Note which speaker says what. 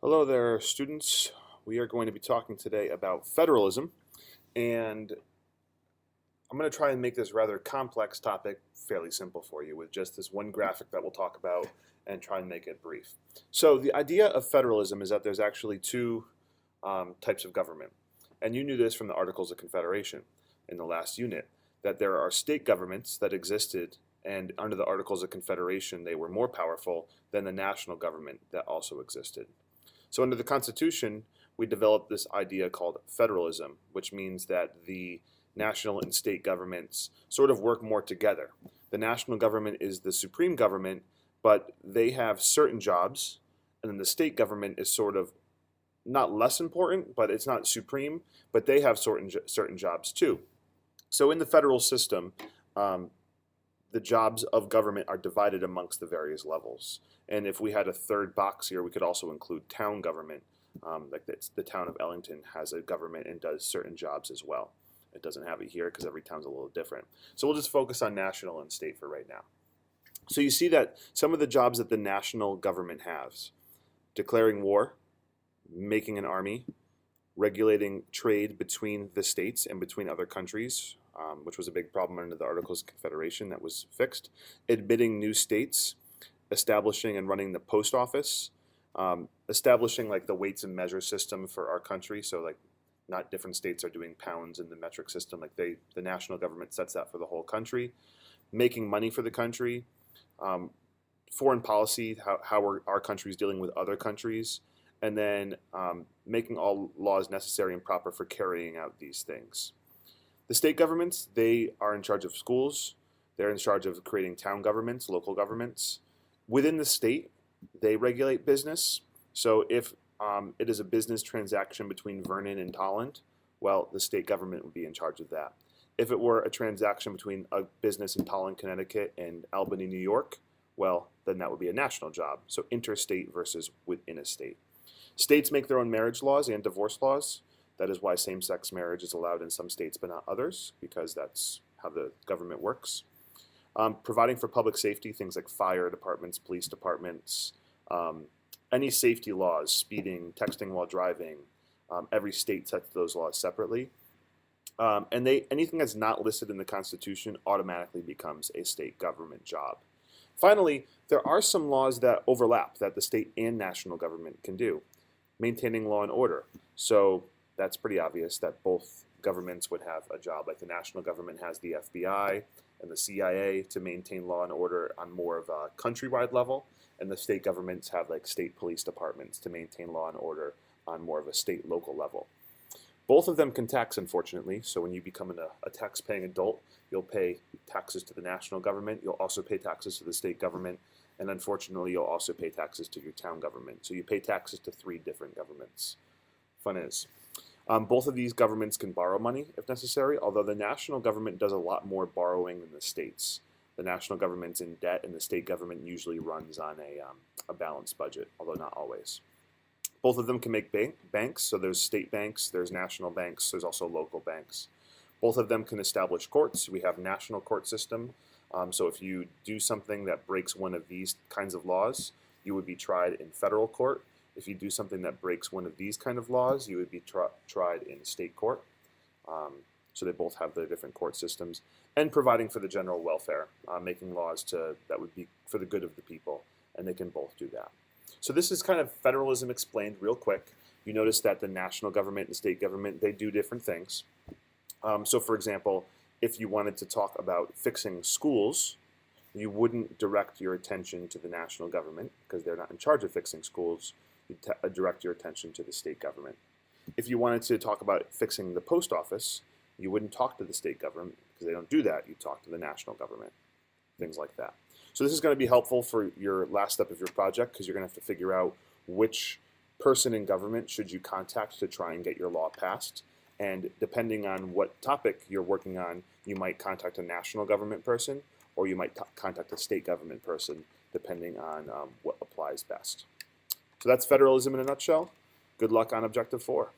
Speaker 1: Hello there, students. We are going to be talking today about federalism, and I'm going to try and make this rather complex topic fairly simple for you with just this one graphic that we'll talk about and try and make it brief. So the idea of federalism is that there's actually two types of government, and you knew this from the Articles of Confederation in the last unit, that there are state governments that existed, and under the Articles of Confederation they were more powerful than the national government that also existed. So under the Constitution, we developed this idea called federalism, which means that the national and state governments sort of work more together. The national government is the supreme government, but they have certain jobs, and then the state government is sort of not less important, but it's not supreme, but they have certain jobs too. So in the federal system, the jobs of government are divided amongst the various levels. And if we had a third box here, we could also include town government. Like the town of Ellington has a government and does certain jobs as well. It doesn't have it here because every town's a little different. So we'll just focus on national and state for right now. So you see that some of the jobs that the national government has: declaring war, making an army, regulating trade between the states and between other countries, which was a big problem under the Articles of Confederation that was fixed, admitting new states, establishing and running the post office, establishing like the weights and measure system for our country. So like not different states are doing pounds in the metric system, like the national government sets that for the whole country, making money for the country, foreign policy, how our country is dealing with other countries, and then making all laws necessary and proper for carrying out these things. The state governments, they are in charge of schools. They're in charge of creating town governments, local governments. Within the state, they regulate business. So if it is a business transaction between Vernon and Tolland, well, the state government would be in charge of that. If it were a transaction between a business in Tolland, Connecticut and Albany, New York, well, then that would be a national job. So interstate versus within a state. States make their own marriage laws and divorce laws. That is why same-sex marriage is allowed in some states but not others, because that's how the government works. Providing for public safety, things like fire departments, police departments, any safety laws, speeding, texting while driving, every state sets those laws separately. And anything that's not listed in the Constitution automatically becomes a state government job. Finally, there are some laws that overlap that the state and national government can do. Maintaining law and order. So that's pretty obvious that both governments would have a job. Like the national government has the FBI and the CIA to maintain law and order on more of a countrywide level, and the state governments have like state police departments to maintain law and order on more of a state local level. Both of them can tax, unfortunately, so when you become a tax-paying adult, you'll pay taxes to the national government, you'll also pay taxes to the state government, and unfortunately you'll also pay taxes to your town government. So you pay taxes to 3 different governments. Fun is. Both of these governments can borrow money if necessary, although the national government does a lot more borrowing than the states. The national government's in debt, and the state government usually runs on a balanced budget, although not always. Both of them can make banks, so there's state banks, there's national banks, there's also local banks. Both of them can establish courts. We have national court system, so if you do something that breaks one of these kinds of laws, you would be tried in federal court. If you do something that breaks one of these kind of laws, you would be tried in state court. So they both have their different court systems, and providing for the general welfare, making laws that would be for the good of the people, and they can both do that. So this is kind of federalism explained real quick. You notice that the national government and state government, they do different things. So for example, if you wanted to talk about fixing schools, you wouldn't direct your attention to the national government because they're not in charge of fixing schools. You direct your attention to the state government. If you wanted to talk about fixing the post office, you wouldn't talk to the state government because they don't do that. You talk to the national government, things like that. So this is going to be helpful for your last step of your project because you're going to have to figure out which person in government should you contact to try and get your law passed. And depending on what topic you're working on, you might contact a national government person or you might contact a state government person depending on what applies best. So that's federalism in a nutshell. Good luck on Objective 4.